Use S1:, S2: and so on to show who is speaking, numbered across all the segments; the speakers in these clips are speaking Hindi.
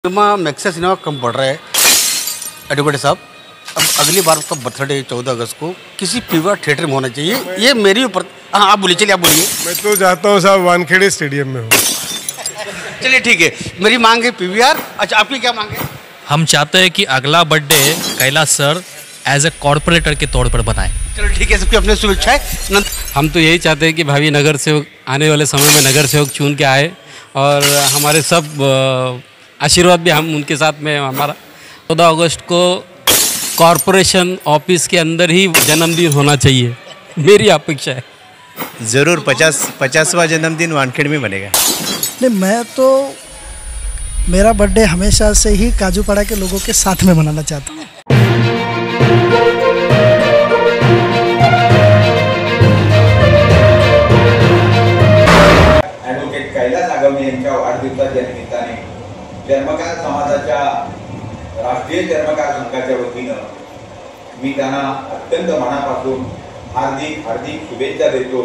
S1: सिनेमा मैक्सा सिनेमा कम पड़ रहा है एडवोकेट साहब। अब अगली बार उसका बर्थडे 14 अगस्त को किसी फीवर थिएटर में होना चाहिए। ये मेरी ऊपर। हाँ आप बोलिए, चलिए आप बोलिए।
S2: मैं तो चाहता हूँ साहब वानखेड़े स्टेडियम में हो।
S1: चलिए ठीक है, मेरी मांग है पीवीआर। अच्छा आपकी क्या मांग है?
S3: हम चाहते हैं कि अगला birthday Kailash sir as a corporator के तौर पर बनाए।
S1: चलो ठीक है, सबकी अपनी शुभेच्छाएं।
S4: हम तो यही चाहते हैं कि भावी नगर सेवक आने वाले समय में नगर सेवक चुन के आए और हमारे सब आशीर्वाद भी हम उनके साथ में। हमारा 14 अगस्त को कॉरपोरेशन ऑफिस के अंदर ही जन्मदिन होना चाहिए, मेरी अपेक्षा है।
S5: ज़रूर 50वां जन्मदिन वानखेड़ में बनेगा।
S6: नहीं, मैं तो मेरा बर्थडे हमेशा से ही काजूपाड़ा के लोगों के साथ में मनाना चाहता हूँ।
S7: ॲडव्होकेट कैलास आगवणे यांच्या वाढदिवसाच्या निमित्ताने चर्मकार समाजाच्या राष्ट्रीय चर्मकार संघाच्या वतीनं मी त्यांना अत्यंत मनापासून हार्दिक हार्दिक शुभेच्छा देतो।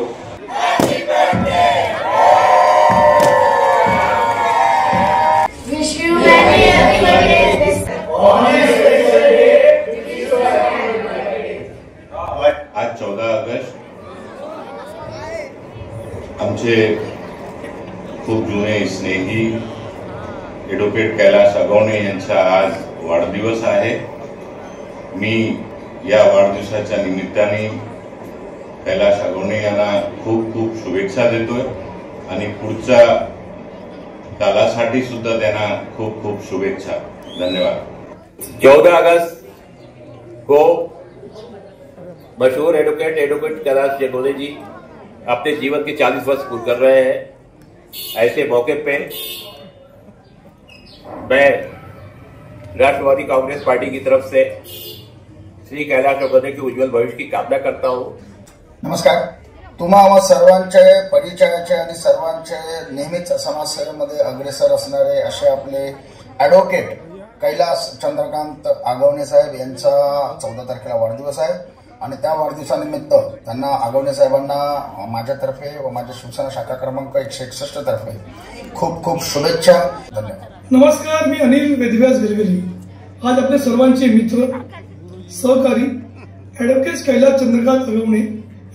S8: आज 14 ऑगस्ट आमचे खूप जुने स्नेही ॲडव्होकेट कैलास आगवणे यांचा आज वाढदिवस आहे। मी या वाढदिवसाच्या निमित्ताने कैलास आगवणे यांना खूप खूप शुभेच्छा देतोय आणि पुढच्या कालासाठी सुद्धा त्यांना खूप खूप शुभेच्छा। धन्यवाद।
S9: 14 अगस्त को मशहूर एडवोकेट कैलाश आगवणे जी अपने जीवन के 40 वर्ष पूरे कर रहे हैं। ऐसे मौके पे मैं राष्ट्रवादी कांग्रेस पार्टी की तरफ से श्री कैलाश आगवणे के उज्ज्वल भविष्य की कामना करता हूं।
S10: नमस्कार। तुम्हा आम्हा सर्वांचे परिचयाचे आणि सर्वांचे नेहमीच समाजसेवेमध्ये अग्रेसर असणारे असे आपले ॲडव्होकेट कैलास चंद्रकांत आगवणे साहेब यांचा 14 तारखेला वाढदिवस आहे आणि त्या वाढदिवसानिमित्त त्यांना आगवणे साहेबांना माझ्यातर्फे व माझ्या शिवसेना शाखा क्रमांक 161 तर्फे खूप खूप शुभेच्छा। धन्यवाद।
S11: नमस्कार, मी अनिल वेदव्यास गरगरी। आज आपल्या सर्वांचे मित्र सहकारी ॲडव्होकेट कैलास चंद्रकांत आगवणे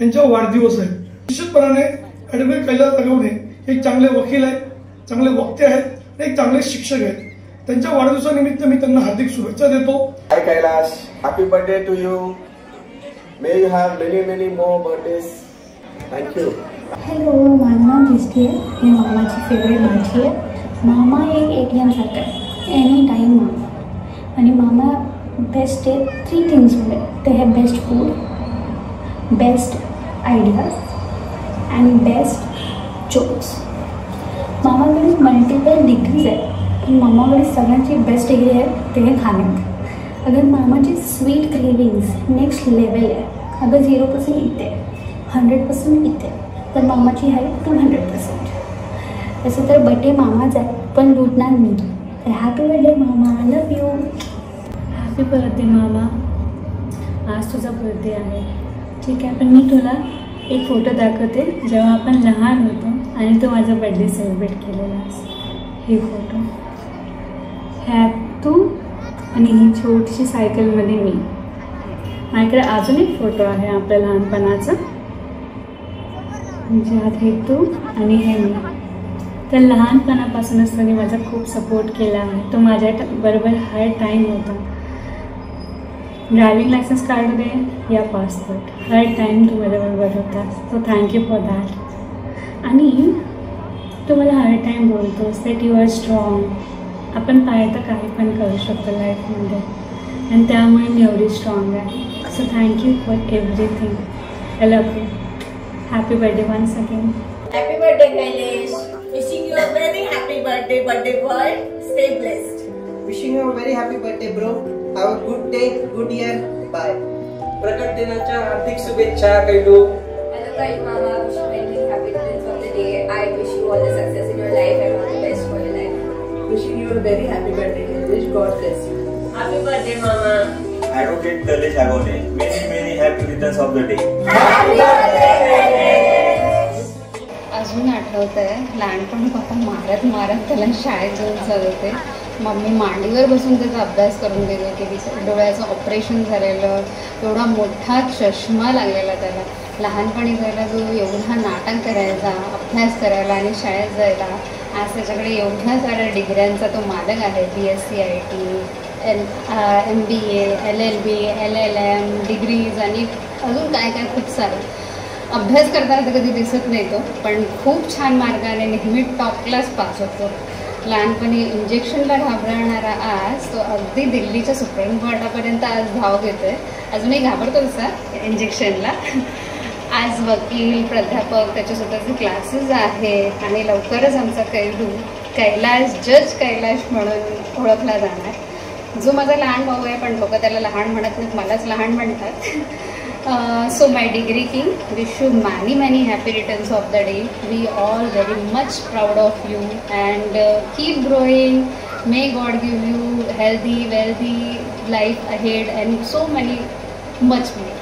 S11: यांचा वाढदिवस आहे। निश्चितपणाने ॲडव्होकेट कैलास आगवणे एक चांगले वकील आहेत, चांगले वक्ते आहेत आणि एक चांगले शिक्षक आहेत। त्यांच्या वाढदिवसानिमित्त मी त्यांना हार्दिक शुभेच्छा देतो।
S12: Hi Kailash, happy birthday to you. May you have many more birthdays. Thank you.
S13: Hello, माझं नाव दृष्टी आहे। मी मामाची फेवरेट भाजी आहे। मामा एक एटीएम सारखं आहे, एनी टाईम मामा। आणि मामा बेस्ट आहे 3 थिंग्समध्ये। ते है best food, best ideas and best jokes. मामाकडे मल्टिपल डिग्रीज आहेत, पण मामाकडे सगळ्यांची बेस्ट डिग्री आहे ते है खाण्यात। अगर मामाची स्वीट क्रेविंग्स नेक्स्ट लेवल आहे। अगर 0% इथे, 100% इथे, तर मामाची आहे 200%। तसं तर बर्थडे मामाच आहे, पण लुटणार मी। तर हॅपी बर्थडे मामा, I love you.
S14: Happy birthday मामा, आज तुझा बर्थडे आहे, ठीक आहे, पण मी तुला एक फोटो दाखवते जेव्हा आपण लहान होतो आणि तू माझा बर्थडे सेलिब्रेट केलेलास। हे फोटो ह्या तू आणि ही छोटीशी सायकलमध्ये मी। माझ्याकडे अजून एक फोटो आहे आपल्या लहानपणाचा, ज्यात हे तू आणि हे मी। तर लहानपणापासूनच त्यांनी माझा खूप सपोर्ट केला आहे। तो माझ्या बरोबर हर टाईम होता। ड्रायव्हिंग लायसन्स काढू दे या पासपोर्ट, हर टाईम तू माझ्याबरोबर होतास। So thank you for that. आणि तू मला हर टाईम बोलतोस दॅट यू आर स्ट्रॉंग। आपण पाहिजे तर काही पण करू शकतो लाईफमध्ये आणि त्यामुळे मी एवढी स्ट्रॉंग आहे। So thank you for everything. I love you. Happy birthday once again.
S15: Happy birthday, Kailash. Wishing you a very happy birthday boy. Stay blessed.
S16: Wishing you a very happy birthday, bro. Have a good day, good year. Bye. प्रकट दिनाच्या हार्दिक शुभेच्छा कैलू।
S17: Hello, Kailash Mama. Wish you many happy returns of the day. I wish you all the success in your life and all the best for your life.
S16: Wishing you a very happy birthday, Kailash. God bless you.
S15: Happy birthday, Mama.
S7: Advocate Kailas Aagwane, many happy returns of the day.
S15: Happy birthday, Kailash.
S18: अजून आठवत आहे लहानपणी पप्पा मारत मारत त्याला शाळेत घेऊन जात होते मम्मी मांडीवर बसून त्याचा अभ्यास करून देते की तिचं डोळ्याचं ऑपरेशन झालेलं, एवढा मोठा चष्मा लागलेला त्याला. लहानपणी त्याला जो एवढा नाटक करायचा, अभ्यास करायला आणि शाळेत जायला, आज त्याच्याकडे एवढ्या साऱ्या डिग्र्यांचा तो मालक आहे. BSc IT, MBA, LLB, LLM degrees आणि अजून काय काय खूप सारं. अभ्यास करताना तर कधी दिसत नाही तो, पण खूप छान मार्गाने नेहमी टॉप क्लास पास होतो. लहानपणी इंजेक्शनला घाबरणारा आज तो अगदी दिल्लीच्या सुप्रीम कोर्टापर्यंत आज धाव घेतोय. अजूनही घाबरतो तसा इंजेक्शनला. आज वकील, प्राध्यापक, त्याचे स्वतःचे क्लासेस आहेत आणि लवकरच आमचा कैलाश जज कैलाश म्हणून ओळखला जाणार. जो माझा लहान भाऊ आहे, पण लोक त्याला लहान म्हणत नाहीत, मलाच लहान म्हणतात. So my degree king, wish you many happy returns of the day. We all very much proud of you and keep growing. May God give you healthy, wealthy life ahead and so much more.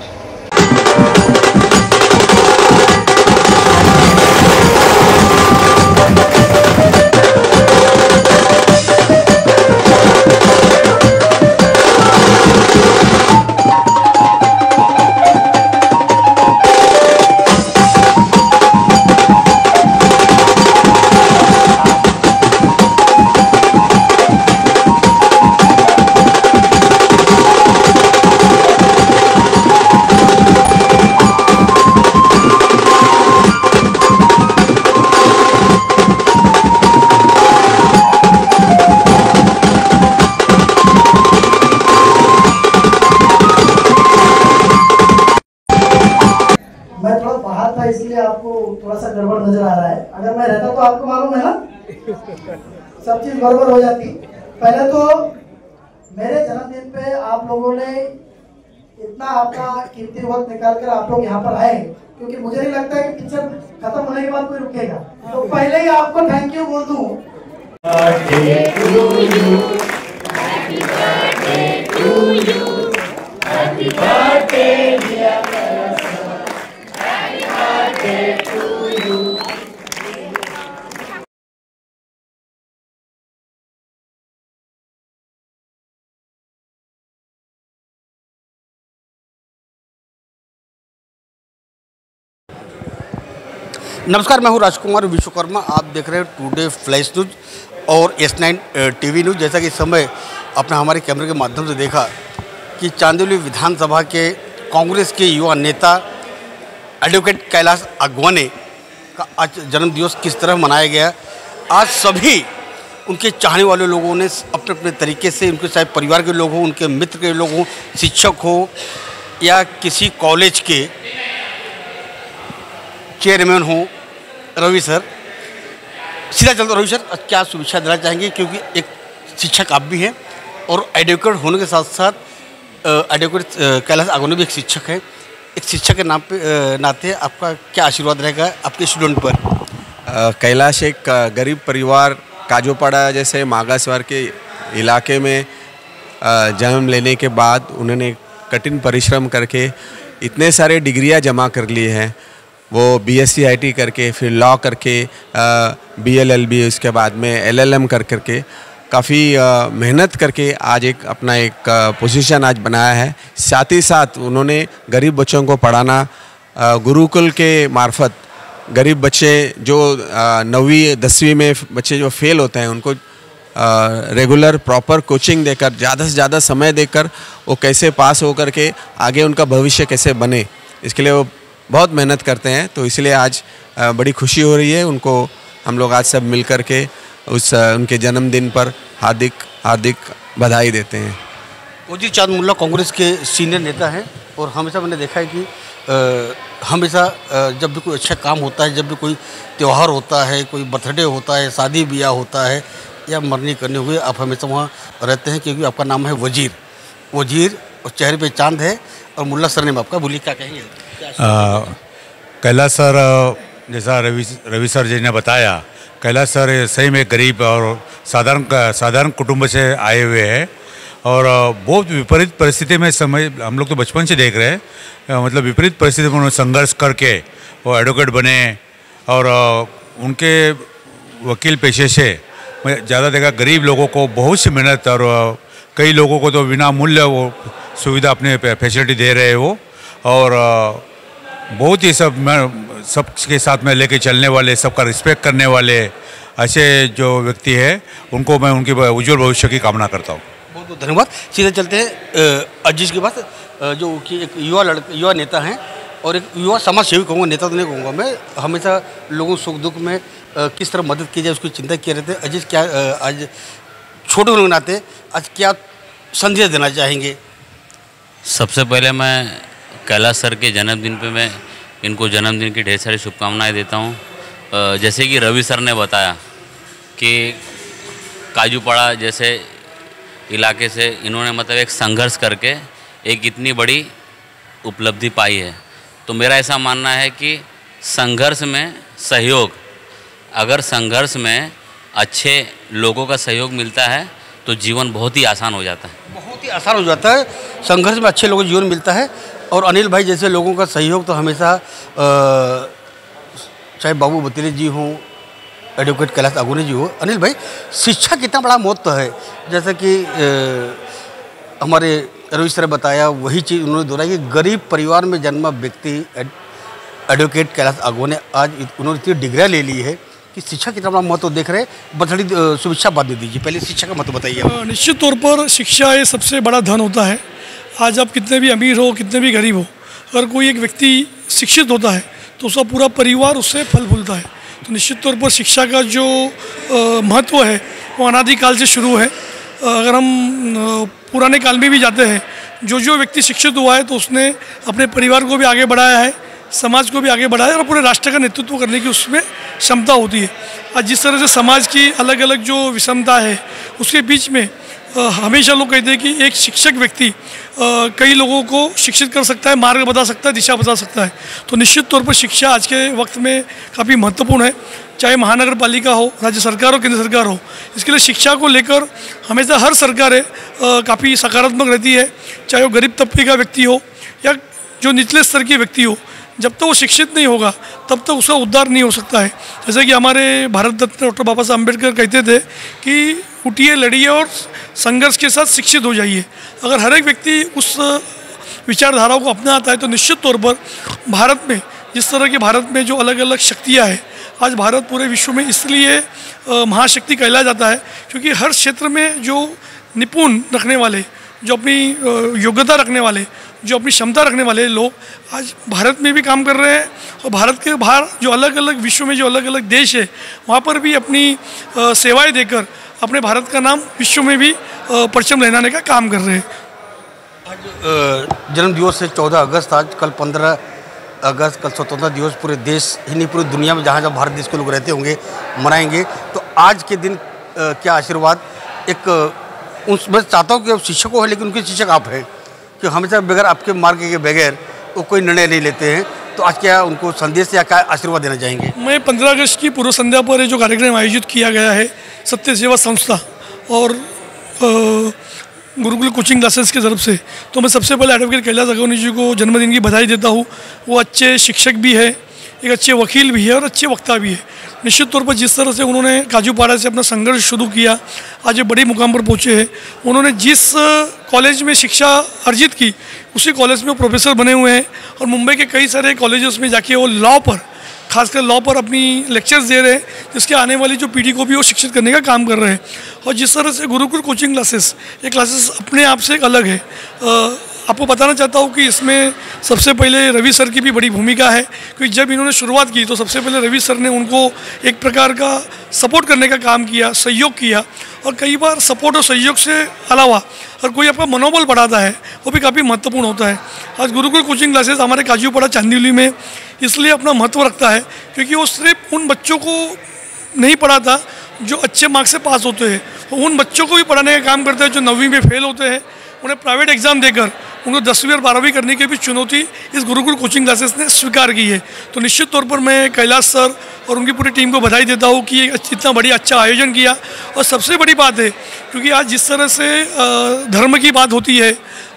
S6: इसलिए आपको थोड़ा सा गड़बड़ नजर आ रहा है. अगर मैं रहता तो आपको मालूम है ना, सब चीज गड़बड़ हो जाती. पहले तो मेरे जन्मदिन पे आप लोगों ने इतना आपका कीमती वक्त निकाल कर आप लोग यहाँ पर आए, क्योंकि मुझे नहीं लगता कि पिक्चर खत्म होने के बाद कोई रुकेगा. तो पहले ही आपको थैंक यू बोल दूं.
S1: नमस्कार, मैं हूं राजकुमार विश्वकर्मा. आप देख रहे हैं टुडे फ्लैश न्यूज और S9 TV न्यूज. जैसा कि इस समय आपने हमारे कैमरे के माध्यम से देखा कि चांदोली विधानसभा के कांग्रेस के युवा नेता एडवोकेट कैलाश आगवाने का आज जन्मदिवस किस तरह मनाया गया. आज सभी उनके चाहने वाले लोगों ने अपने अपने तरीके से, उनके चाहे परिवार के लोग हों, उनके मित्र के लोग हों, शिक्षक हो या किसी कॉलेज के चेयरमैन हो, रवि सर, सीधा चलते रवि सर, क्या शुभेच्छा देना चाहेंगे, क्योंकि एक शिक्षक आप भी हैं और एडवोकेट होने के साथ साथ एडवोकेट कैलाश आगवाने भी एक शिक्षक हैं. एक शिक्षक के नाम पे नाते आपका क्या आशीर्वाद रहेगा आपके स्टूडेंट पर?
S19: कैलाश एक गरीब परिवार, काजोपाड़ा जैसे मागास वर्ग के इलाके में जन्म लेने के बाद उन्होंने कठिन परिश्रम करके इतने सारे डिग्रियां जमा कर लिए हैं. वो BSc IT करके, फिर लॉ करके, BLLB, उसके बाद में LLM करके काफ़ी मेहनत करके आज एक अपना एक पोजीशन आज बनाया है. साथ ही साथ उन्होंने गरीब बच्चों को पढ़ाना, गुरुकुल के मार्फत गरीब बच्चे जो 9वीं 10वीं में बच्चे जो फेल होते हैं उनको रेगुलर प्रॉपर कोचिंग देकर, ज़्यादा से ज़्यादा समय देकर वो कैसे पास होकर के आगे उनका भविष्य कैसे बने, इसके लिए वो बहुत मेहनत करते हैं. तो इसलिए आज बड़ी खुशी हो रही है. उनको हम लोग आज सब मिल कर के उनके जन्मदिन पर हार्दिक बधाई देते हैं.
S1: वजीर चांद मुल्ला कांग्रेस के सीनियर नेता हैं और हमेशा मैंने देखा है कि हमेशा जब भी कोई अच्छा काम होता है, जब भी कोई त्यौहार होता है, कोई बर्थडे होता है, शादी ब्याह होता है या मरनी करने हुए, आप हमेशा वहाँ रहते हैं, क्योंकि आपका नाम है वजीर और चेहरे पे चांद है और मुल्ला सरनेम आपका. बोलिए क्या कहेंगे?
S20: कैलाश सर, जैसा रवि सर जी ने बताया, कैलाश सर सही में गरीब और साधारण कुटुंब से आए हुए हैं और बहुत विपरीत परिस्थिति में समय हम लोग तो बचपन से देख रहे हैं, मतलब विपरीत परिस्थिति में उन्होंने संघर्ष करके वो एडवोकेट बने और उनके वकील पेशे से मैं ज़्यादा देखा गरीब लोगों को बहुत सी मेहनत, और कई लोगों को तो बिना मूल्य वो सुविधा अपने फैसिलिटी दे रहे हैं वो, और बहुत ही सबके साथ में लेके चलने वाले, सबका रिस्पेक्ट करने वाले ऐसे जो व्यक्ति है उनको मैं उनके उज्जवल भविष्य की कामना करता हूँ।
S1: बहुत बहुत धन्यवाद। सीधे चलते हैं अजीज के पास, जो कि एक युवा नेता हैं और एक युवा समाज सेवी कहूँगा, नेता तो नहीं कहूँगा मैं। हमेशा लोगों सुख दुख में किस तरह मदद की जाए उसकी चिंता किए रहते हैं। अजीज, क्या आज छोटे होने के नाते आज क्या संदेश देना चाहेंगे?
S21: सबसे पहले मैं कैलाश सर के जन्मदिन पे मैं इनको जन्मदिन की ढेर सारी शुभकामनाएं देता हूँ। जैसे कि रवि सर ने बताया कि काजूपाड़ा जैसे इलाके से इन्होंने मतलब एक संघर्ष करके एक इतनी बड़ी उपलब्धि पाई है। तो मेरा ऐसा मानना है कि संघर्ष में सहयोग, अगर संघर्ष में अच्छे लोगों का सहयोग मिलता है तो जीवन बहुत ही आसान हो जाता है।
S1: बहुत ही आसान हो जाता है, संघर्ष में अच्छे लोगों को जीवन मिलता है। और अनिल भाई जैसे लोगों का सहयोग तो हमेशा, चाहे बाबू बतीले जी हों, एडवोकेट कैलाश आगोनी जी हो। अनिल भाई, शिक्षा कितना बड़ा महत्व है, जैसा कि हमारे रवि सर बताया, वही चीज़ उन्होंने दोहराई कि गरीब परिवार में जन्मा व्यक्ति एडवोकेट कैलाश आगोनी ने आज उन्होंने इतनी डिग्रियाँ ले ली है कि शिक्षा कितना बड़ा महत्व देख रहे हैं। बथड़ी शुभेच्छा बाद में दीजिए, पहले शिक्षा का महत्व बताइए।
S11: निश्चित तौर पर शिक्षा ये सबसे बड़ा धन होता है। आज आप कितने भी अमीर हो, कितने भी गरीब हो, अगर कोई एक व्यक्ति शिक्षित होता है तो उसका पूरा परिवार उससे फल फूलता है। तो निश्चित तौर पर शिक्षा का जो महत्व है वो अनादिकाल से शुरू है। अगर हम पुराने काल में भी जाते हैं, जो व्यक्ति शिक्षित हुआ है तो उसने अपने परिवार को भी आगे बढ़ाया है, समाज को भी आगे बढ़ाया और पूरे राष्ट्र का नेतृत्व करने की उसमें क्षमता होती है। आज जिस तरह से समाज की अलग अलग जो विषमता है उसके बीच में हमेशा लोग कहते हैं कि एक शिक्षक व्यक्ति कई लोगों को शिक्षित कर सकता है, मार्ग बता सकता है, दिशा बता सकता है। तो निश्चित तौर पर शिक्षा आज के वक्त में काफ़ी महत्वपूर्ण है, चाहे महानगर पालिका हो, राज्य सरकार हो, केंद्र सरकार हो। इसके लिए शिक्षा को लेकर हमेशा हर सरकारें काफ़ी सकारात्मक रहती है, चाहे वो गरीब तबके का व्यक्ति हो या जो निचले स्तर के व्यक्ति हो। जब तक वो शिक्षित नहीं होगा तब तक उसका उद्धार नहीं हो सकता है। जैसे कि हमारे भारत रत्न डॉक्टर बाबा साहब अम्बेडकर कहते थे कि उठिए, लड़िए और संघर्ष के साथ शिक्षित हो जाइए। अगर हर एक व्यक्ति उस विचारधाराओं को अपनाता है तो निश्चित तौर पर भारत में, जिस तरह के भारत में जो अलग अलग शक्तियाँ हैं, आज भारत पूरे विश्व में इसलिए महाशक्ति कहलाया जाता है क्योंकि हर क्षेत्र में जो निपुण रखने वाले, जो अपनी योग्यता रखने वाले, जो अपनी क्षमता रखने वाले लोग आज भारत में भी काम कर रहे हैं और भारत के बाहर जो अलग अलग विश्व में जो अलग अलग देश है वहाँ पर भी अपनी सेवाएं देकर अपने भारत का नाम विश्व में भी परचम लहराने का काम कर रहे हैं।
S1: आज जन्म दिवस है 14 अगस्त, आज कल 15 अगस्त, कल स्वतंत्रता दिवस पूरे देश ही नहीं पूरी दुनिया में जहाँ जहाँ भारत देश के लोग रहते होंगे मनाएंगे। तो आज के दिन क्या आशीर्वाद एक मैं चाहता हूँ कि शिक्षकों है लेकिन उनके शिक्षक आप हैं कि हमेशा बगैर आपके मार्ग के बगैर वो कोई निर्णय नहीं लेते हैं। तो आज क्या उनको संदेश या क्या आशीर्वाद देना चाहेंगे?
S11: मैं 15 अगस्त की पूर्व संध्या पर जो कार्यक्रम आयोजित किया गया है सत्य सेवा संस्था और गुरुकुल कोचिंग क्लासेस की तरफ से, तो मैं सबसे पहले एडवोकेट कैलाश आगोनी जी को जन्मदिन की बधाई देता हूँ। वो अच्छे शिक्षक भी है, एक अच्छे वकील भी है और अच्छे वक्ता भी है। निश्चित तौर पर जिस तरह से उन्होंने काजूपाड़ा से अपना संघर्ष शुरू किया, आज ये बड़ी मुकाम पर पहुँचे हैं। उन्होंने जिस कॉलेज में शिक्षा अर्जित की उसी कॉलेज में प्रोफेसर बने हुए हैं और मुंबई के कई सारे कॉलेजेस में जाके वो लॉ पर, खासकर लॉ पर अपनी लेक्चर्स दे रहे हैं, जिसके आने वाली जो पीढ़ी को भी वो शिक्षित करने का काम कर रहे हैं। और जिस तरह से गुरुकुल कोचिंग क्लासेस, ये क्लासेस अपने आप से एक अलग है। आपको बताना चाहता हूँ कि इसमें सबसे पहले रवि सर की भी बड़ी भूमिका है, क्योंकि जब इन्होंने शुरुआत की तो सबसे पहले रवि सर ने उनको एक प्रकार का सपोर्ट करने का काम किया, सहयोग किया। और कई बार सपोर्ट और सहयोग से अलावा अगर कोई आपका मनोबल बढ़ाता है वो भी काफ़ी महत्वपूर्ण होता है। आज गुरुकुल कोचिंग क्लासेस हमारे काजूपाड़ा चांदीवली में इसलिए अपना महत्व रखता है क्योंकि वो सिर्फ उन बच्चों को नहीं पढ़ाता जो अच्छे मार्क्स से पास होते हैं, उन बच्चों को भी पढ़ाने का काम करता है जो 9वीं में फेल होते हैं। उन्हें प्राइवेट एग्ज़ाम देकर उनको 10वीं और 12वीं करने की भी चुनौती इस गुरुकुल कोचिंग क्लासेस ने स्वीकार की है। तो निश्चित तौर पर मैं कैलाश सर और उनकी पूरी टीम को बधाई देता हूँ कि इतना बड़ी अच्छा आयोजन किया। और सबसे बड़ी बात है क्योंकि आज जिस तरह से धर्म की बात होती है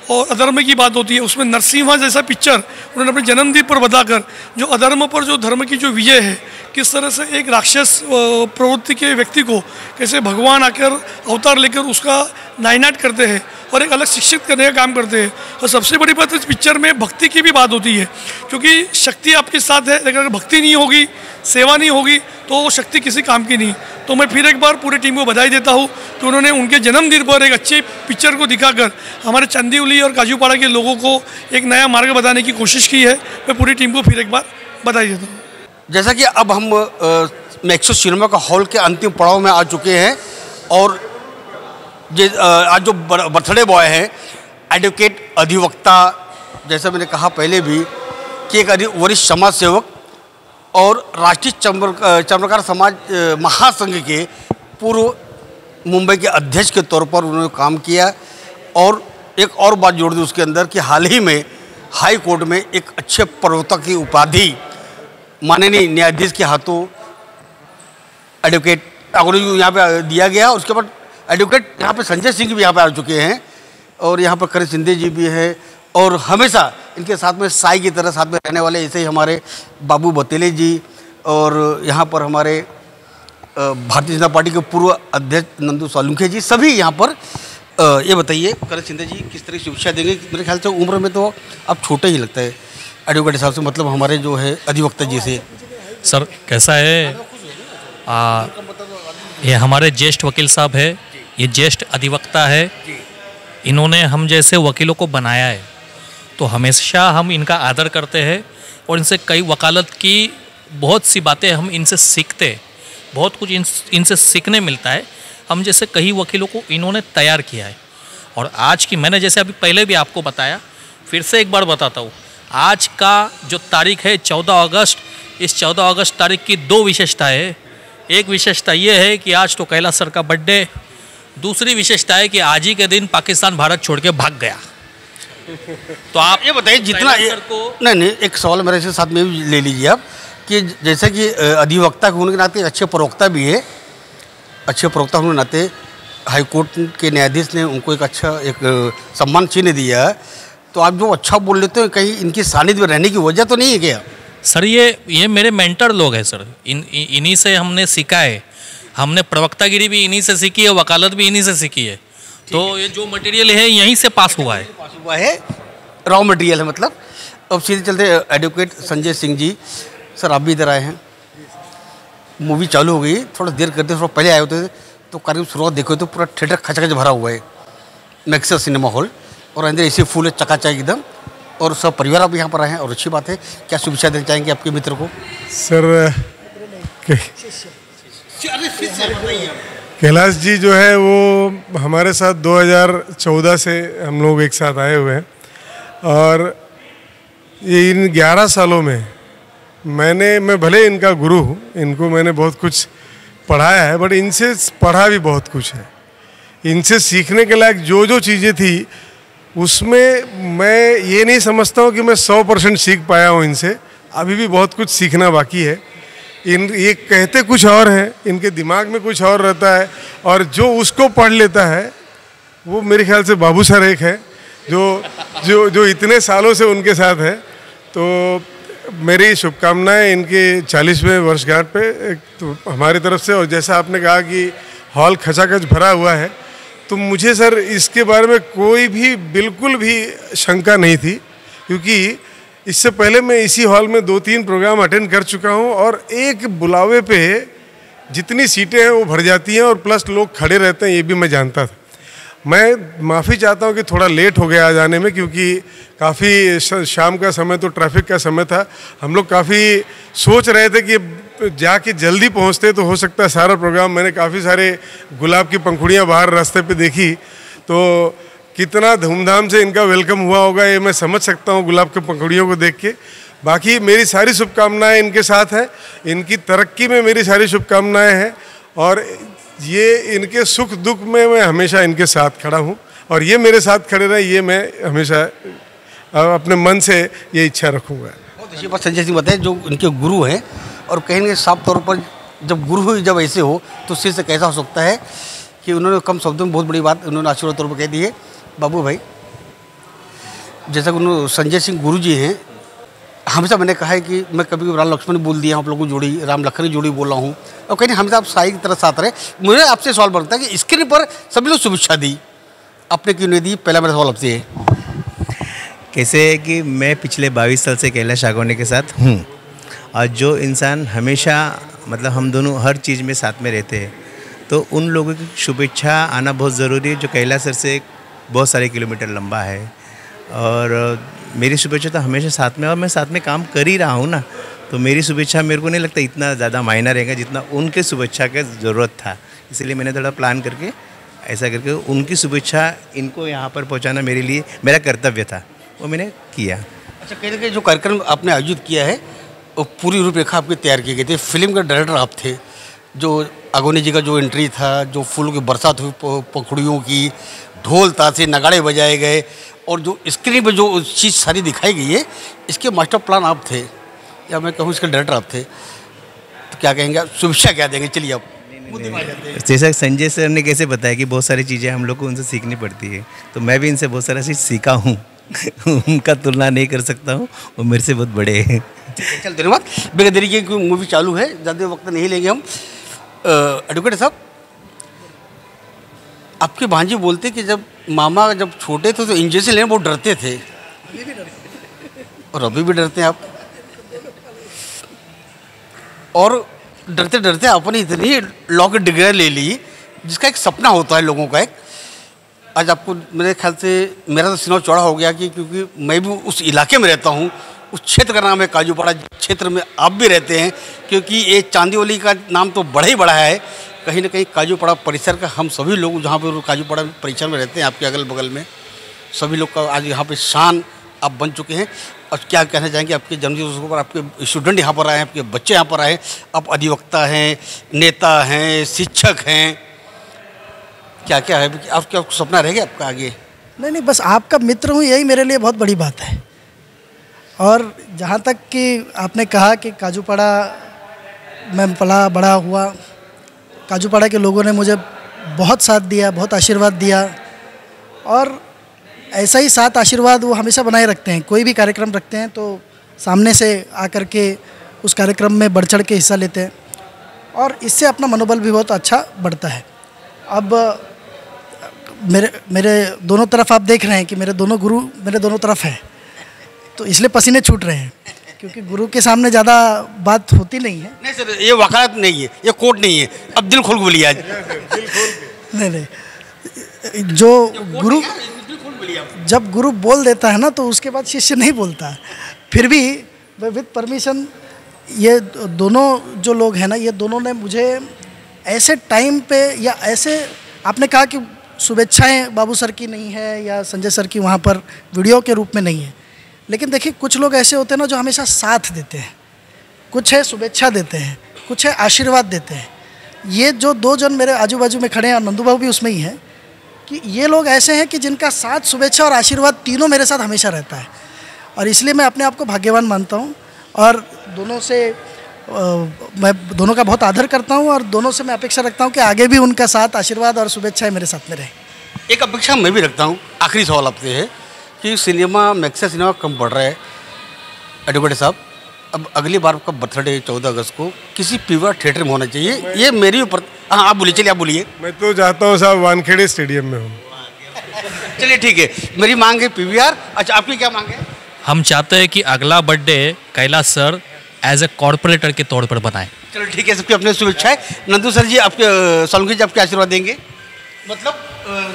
S11: और अधर्म की बात होती है, उसमें नरसिम्हा जैसा पिक्चर उन्होंने अपने जन्मदिन पर बताकर जो अधर्म पर जो धर्म की जो विजय है, किस तरह से एक राक्षस प्रवृत्ति के व्यक्ति को कैसे भगवान आकर अवतार लेकर उसका नायनाट करते हैं और एक अलग शिक्षित करने का काम करते हैं। और सबसे बड़ी बात इस पिक्चर में भक्ति की भी बात होती है, क्योंकि शक्ति आपके साथ है, लेकिन अगर भक्ति नहीं होगी, सेवा नहीं होगी, तो वो शक्ति किसी काम की नहीं। तो मैं फिर एक बार पूरी टीम को बधाई देता हूँ कि उन्होंने उनके जन्मदिन पर एक अच्छे पिक्चर को दिखाकर हमारे चांदीवली और काजूपाड़ा के लोगों को एक नया मार्ग बताने की कोशिश की है। मैं पूरी टीम को फिर एक बार बधाई देता हूँ।
S1: जैसा कि अब हम मैक्सो सिनेमा का हॉल के अंतिम पड़ाव में आ चुके हैं और आज जो बर्थडे बॉय हैं, एडवोकेट अधिवक्ता, जैसा मैंने कहा पहले भी कि एक वरिष्ठ समाज सेवक और राष्ट्रीय चर्मकार समाज महासंघ के पूर्व मुंबई के अध्यक्ष के तौर पर उन्होंने काम किया। और एक और बात जोड़ दी उसके अंदर कि हाल ही में हाई कोर्ट में एक अच्छे प्रवक्ता की उपाधि माननीय न्यायाधीश के हाथों एडवोकेट अग्रवाल को यहाँ पे दिया गया। उसके बाद एडवोकेट यहाँ पे संजय सिंह भी यहाँ पे आ चुके हैं और यहाँ पर करण शिंदे जी भी हैं और हमेशा इनके साथ में साई की तरह साथ में रहने वाले ऐसे ही हमारे बाबू बतेले जी और यहाँ पर हमारे भारतीय जनता पार्टी के पूर्व अध्यक्ष नंदू सालुंखे जी, सभी यहाँ पर। ये बताइए करण शिंदे जी किस तरह की शिक्षा देंगे? मेरे ख्याल से उम्र में तो अब छोटा ही लगता है एडवोकेट साहब से, मतलब हमारे जो है अधिवक्ता जी से।
S3: सर कैसा है, ये हमारे ज्येष्ठ वकील साहब है, ये ज्येष्ठ अधिवक्ता है, इन्होंने हम जैसे वकीलों को बनाया है, तो हमेशा हम इनका आदर करते हैं और इनसे कई वकालत की बहुत सी बातें हम इनसे सीखते हैं, बहुत कुछ इनसे सीखने मिलता है। हम जैसे कई वकीलों को इन्होंने तैयार किया है। और आज की मैंने जैसे अभी पहले भी आपको बताया, फिर से एक बार बताता हूँ, आज का जो तारीख है 14 अगस्त, इस 14 अगस्त तारीख की दो विशेषताएं है। एक विशेषता ये है कि आज तो कैलाश सर का बर्थडे, दूसरी विशेषता है कि आज ही के दिन पाकिस्तान भारत छोड़ के भाग गया। तो आप ये बताइए जितना नहीं
S1: एक सवाल मेरे से साथ में भी ले लीजिए आप कि जैसे कि अधिवक्ता होने के नाते अच्छे प्रवक्ता भी है, अच्छे प्रवक्ता होने के नाते हाई कोर्ट के न्यायाधीश ने उनको एक अच्छा एक सम्मान चिन्ह दिया है, तो आप जो अच्छा बोल लेते हैं कहीं इनकी सानिध्य में रहने की वजह तो नहीं है क्या?
S3: सर ये मेरे मेंटर लोग हैं सर, इन्हीं से हमने सीखा है, हमने प्रवक्तागिरी भी इन्हीं से सीखी है, वकालत भी इन्हीं से सीखी है। तो ये जो मटेरियल है यहीं से पास हुआ है,
S1: रॉ मटेरियल है मतलब। अब सीधे चलते एडवोकेट संजय सिंह जी, सर आप भी इधर आए हैं, मूवी चालू हो गई, थोड़ा देर करते थोड़ा पहले आए होते तो करीब शुरुआत देखो तो पूरा थिएटर खचाखच भरा हुआ है मैक्सो सिनेमा हॉल, और अंदर ऐसे फूल है चकाचक एकदम, और सब परिवार आप यहाँ पर आए हैं और अच्छी बात है। क्या शुभेच्छा देना चाहेंगे आपके मित्र को?
S2: सर कैलाश जी जो है वो हमारे साथ 2014 से हम लोग एक साथ आए हुए हैं और ये इन 11 सालों में मैं भले इनका गुरु हूँ, इनको मैंने बहुत कुछ पढ़ाया है, बट इनसे पढ़ा भी बहुत कुछ है। इनसे सीखने के लायक जो जो चीज़ें थी उसमें मैं ये नहीं समझता हूँ कि मैं 100% सीख पाया हूँ इनसे, अभी भी बहुत कुछ सीखना बाकी है। ये कहते कुछ और हैं, इनके दिमाग में कुछ और रहता है, और जो उसको पढ़ लेता है वो मेरे ख्याल से बाबू सर एक है जो इतने सालों से उनके साथ है। तो मेरी शुभकामनाएं इनके 40वें वर्षगांठ पे एक तो हमारी तरफ से। और जैसा आपने कहा कि हॉल खचाखच भरा हुआ है, तो मुझे सर इसके बारे में कोई भी बिल्कुल भी शंका नहीं थी, क्योंकि इससे पहले मैं इसी हॉल में 2-3 प्रोग्राम अटेंड कर चुका हूं और एक बुलावे पे जितनी सीटें हैं वो भर जाती हैं और प्लस लोग खड़े रहते हैं, ये भी मैं जानता था। मैं माफ़ी चाहता हूं कि थोड़ा लेट हो गया आ जाने में, क्योंकि काफ़ी शाम का समय तो ट्रैफिक का समय था। हम लोग काफ़ी सोच रहे थे कि जाके जल्दी पहुंचते तो हो सकता है सारा प्रोग्राम। मैंने काफ़ी सारे गुलाब की पंखुड़ियाँ बाहर रास्ते पे देखी, तो कितना धूमधाम से इनका वेलकम हुआ होगा ये मैं समझ सकता हूँ गुलाब के पंखुड़ियों को देख के। बाकी मेरी सारी शुभकामनाएं इनके साथ है, इनकी तरक्की में मेरी सारी शुभकामनाएं हैं, और ये इनके सुख दुख में मैं हमेशा इनके साथ खड़ा हूँ, और ये मेरे साथ खड़े रहे, ये मैं हमेशा अपने मन से ये इच्छा रखूँगा।
S1: बहुत अच्छी बात संजय सिंह बताए, जो इनके गुरु हैं, और कहेंगे साफ तौर पर जब गुरु जब ऐसे हो तो उससे से कैसा हो सकता है कि उन्होंने कम शब्दों में बहुत बड़ी बात उन्होंने आशीर्वाद तौर पर कह दी है। बाबू भाई, जैसा कि उन्होंने संजय सिंह गुरु जी हैं, हमेशा मैंने कहा है कि मैं कभी राम लक्ष्मण बोल दिया, आप लोगों को जोड़ी राम लखन जोड़ी बोल रहा हूँ, और कहीं हमेशा आप साई की तरह साथ रहे। मुझे आपसे सवाल बनता है कि स्क्रीन पर सभी लोग शुभेच्छा दी, आपने क्यों नहीं दी? पहला मेरा सवाल आपसे है।
S5: कैसे है कि मैं पिछले 22 साल से कैलाश आगोने के साथ हूँ, और जो इंसान हमेशा मतलब हम दोनों हर चीज़ में साथ में रहते हैं, तो उन लोगों की शुभेच्छा आना बहुत ज़रूरी है जो कैलाश सर से बहुत सारे किलोमीटर लंबा है। और मेरी शुभेच्छा तो हमेशा साथ में, और मैं साथ में काम कर ही रहा हूँ ना, तो मेरी शुभेच्छा मेरे को नहीं लगता इतना ज़्यादा मायना रहेगा जितना उनके शुभेच्छा की ज़रूरत था। इसलिए मैंने थोड़ा प्लान करके ऐसा करके उनकी शुभेच्छा इनको यहाँ पर पहुँचाना मेरे लिए मेरा कर्तव्य था, वो मैंने किया।
S1: अच्छा, कहीं ना कहीं जो कार्यक्रम आपने आयोजित किया है वो पूरी रूपरेखा आपकी तैयार की गई थी, फिल्म का डायरेक्टर आप थे, जो आगोनी जी का जो एंट्री था, जो फूलों की बरसात हुई, पखड़ियों की, ढोल ताशे नगाड़े बजाए गए, और जो स्क्रीन पर जो चीज़ सारी दिखाई गई है, इसके मास्टर प्लान आप थे, या मैं कहूँ इसके डायरेक्टर आप थे, तो क्या कहेंगे आप, शुभेच्छा क्या देंगे? चलिए आप
S5: जैसा संजय सर ने कैसे बताया कि बहुत सारी चीज़ें हम लोग को उनसे सीखनी पड़ती है, तो मैं भी इनसे बहुत सारा चीज़ सीखा हूँ। उनका तुलना नहीं कर सकता हूँ, वो मेरे से बहुत बड़े हैं।
S1: चल, धन्यवाद। बेगम देरी की मूवी चालू है, ज़्यादा वक्त नहीं लेंगे हम। एडवोकेट साहब, आपके भांजी बोलते कि जब मामा जब छोटे थे तो इंजेक्शन लेने बहुत डरते थे, और अभी भी डरते हैं आप, और डरते डरते आपने इतनी लॉ की डिग्री ले ली जिसका एक सपना होता है लोगों का एक। आज आपको मेरे ख्याल से मेरा तो सीना चौड़ा हो गया कि क्योंकि मैं भी उस इलाके में रहता हूँ, उस क्षेत्र का नाम है काजूपाड़ा, क्षेत्र में आप भी रहते हैं, क्योंकि ये चांदीवली का नाम तो बड़ा ही बड़ा है। कहीं ना कहीं काजूपाड़ा परिसर का हम सभी लोग जहाँ पर काजूपाड़ा परिसर में रहते हैं, आपके अगल बगल में सभी लोग का आज यहाँ पे शान आप बन चुके हैं। और क्या कहना चाहेंगे आपके जन्मदिन पर, आपके स्टूडेंट यहाँ पर आए हैं, आपके बच्चे यहाँ पर आए, आप अधिवक्ता हैं, नेता हैं, शिक्षक हैं, क्या क्या है, आप क्या सपना रहेगा आपका आगे?
S6: नहीं, बस आपका मित्र हूँ, यही मेरे लिए बहुत बड़ी बात है। और जहाँ तक कि आपने कहा कि काजूपाड़ा में पला बड़ा हुआ, काजूपाड़ा के लोगों ने मुझे बहुत साथ दिया, बहुत आशीर्वाद दिया, और ऐसा ही साथ आशीर्वाद वो हमेशा बनाए रखते हैं। कोई भी कार्यक्रम रखते हैं तो सामने से आकर के उस कार्यक्रम में बढ़ चढ़ के हिस्सा लेते हैं, और इससे अपना मनोबल भी बहुत अच्छा बढ़ता है। अब मेरे दोनों तरफ आप देख रहे हैं कि मेरे दोनों गुरु मेरे दोनों तरफ हैं, तो इसलिए पसीने छूट रहे हैं, क्योंकि गुरु के सामने ज़्यादा बात होती नहीं है।
S1: नहीं सर, ये वकालत नहीं है, ये कोर्ट नहीं है, अब दिल खोल बोलिए आज।
S6: नहीं, जो गुरु जब गुरु बोल देता है ना, तो उसके बाद शिष्य नहीं बोलता। फिर भी विद परमिशन, ये दोनों जो लोग हैं ना, ये दोनों ने मुझे ऐसे टाइम पे, या ऐसे आपने कहा कि शुभेच्छाएं बाबू सर की नहीं है या संजय सर की वहाँ पर वीडियो के रूप में नहीं है, लेकिन देखिए कुछ लोग ऐसे होते हैं ना जो हमेशा साथ देते हैं, कुछ है शुभेच्छा देते हैं, कुछ है आशीर्वाद देते हैं। ये जो दो जन मेरे आजू बाजू में खड़े हैं, नंदू बाबू भी उसमें ही है, कि ये लोग ऐसे हैं कि जिनका साथ, शुभेच्छा और आशीर्वाद तीनों मेरे साथ हमेशा रहता है, और इसलिए मैं अपने आप को भाग्यवान मानता हूँ, और दोनों से मैं दोनों का बहुत आदर करता हूँ, और दोनों से मैं अपेक्षा रखता हूँ कि आगे भी उनका साथ, आशीर्वाद और शुभेच्छाएं मेरे साथ में रहे।
S1: एक अपेक्षा मैं भी रखता हूँ, आखिरी सवाल आपसे है कि सिनेमा मैक्सा सिनेमा कम पड़ रहा है एडवोकेट साहब, अब अगली बार आपका बर्थडे 14 अगस्त को किसी पीवीआर थिएटर में होना चाहिए, ये मेरी ऊपर। हाँ, आप बोलिए, चलिए आप बोलिए।
S2: मैं तो चाहता हूँ साहब वानखेड़े स्टेडियम में हूँ।
S1: चलिए ठीक है, मेरी मांग है पीवीआर। अच्छा, आपकी क्या मांग है?
S3: हम चाहते हैं कि अगला birthday Kailash sir as a corporator के तौर पर बनाएं।
S1: चलो ठीक है, सबकी अपनी शुभेच्छाएं। नंदू सर जी, आपके सोलंकी जी आपके आशीर्वाद देंगे, मतलब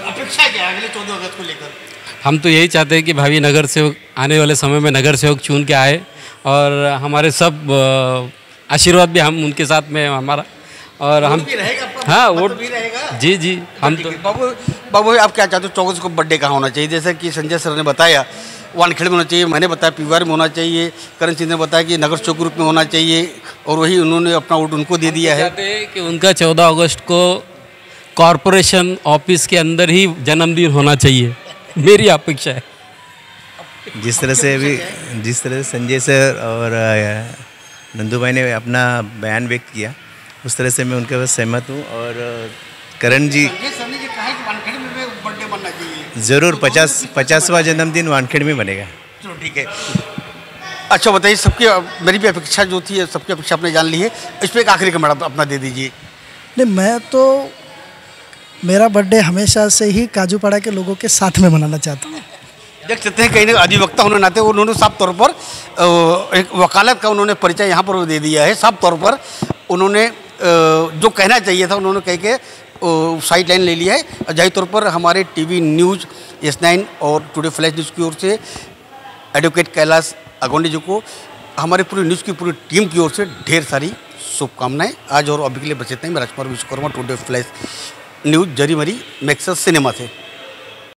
S1: अपेक्षा क्या है अगले 14 अगस्त को लेकर?
S4: हम तो यही चाहते हैं कि भावी नगर सेवक आने वाले समय में नगर सेवक चुन के आए, और हमारे सब आशीर्वाद भी हम उनके साथ में हमारा, और हम हाँ वोट भी रहेगा। जी जी, हम तो
S1: बाबू आप क्या चाहते हो 14 को बर्थडे कहाँ होना चाहिए? जैसे कि संजय सर ने बताया वानखेड़े में होना चाहिए, मैंने बताया पीवीआर में होना चाहिए, करण सिंह ने बताया कि नगर चौक ग्रुप में होना चाहिए, और वही उन्होंने अपना वोट उनको दे दिया है
S4: कि उनका 14 अगस्त को कॉरपोरेशन ऑफिस के अंदर ही जन्मदिन होना चाहिए, मेरी अपेक्षा है।
S5: जिस तरह से संजय सर और नंदू भाई ने अपना बयान व्यक्त किया, उस तरह से मैं उनके पास सहमत हूँ। और करण जी ज़रूर 50वां जन्मदिन वानखेड़ में बनेगा।
S1: चलो ठीक है। अच्छा बताइए, सबकी मेरी भी अपेक्षा जो थी, सबकी अपेक्षा आपने जान ली है, इस पर एक आखिरी कमेंट अपना दे दीजिए।
S6: नहीं, मैं तो मेरा बर्थडे हमेशा से ही काजूपाड़ा के लोगों के साथ में मनाना चाहता हूँ।
S1: देख सकते हैं कहीं ना अधिवक्ता होने नाते उन्होंने साफ तौर पर एक वकालत का उन्होंने परिचय यहाँ पर दे दिया है। साफ तौर पर उन्होंने जो कहना चाहिए था उन्होंने कह के साइड लाइन ले लिया है। जाहिर तौर पर हमारे टीवी न्यूज़ S9 और टुडे फ्लैश न्यूज़ की ओर से एडवोकेट कैलाश अगोंडी जी को हमारे पूरी न्यूज़ की पूरी टीम की ओर से ढेर सारी शुभकामनाएं। आज और अभी के लिए बस इतना ही। मैं राजकुमार विश्वकर्मा, टुडे फ्लैश न्यूज़, जरी मरी मैक्सेस सिनेमा से।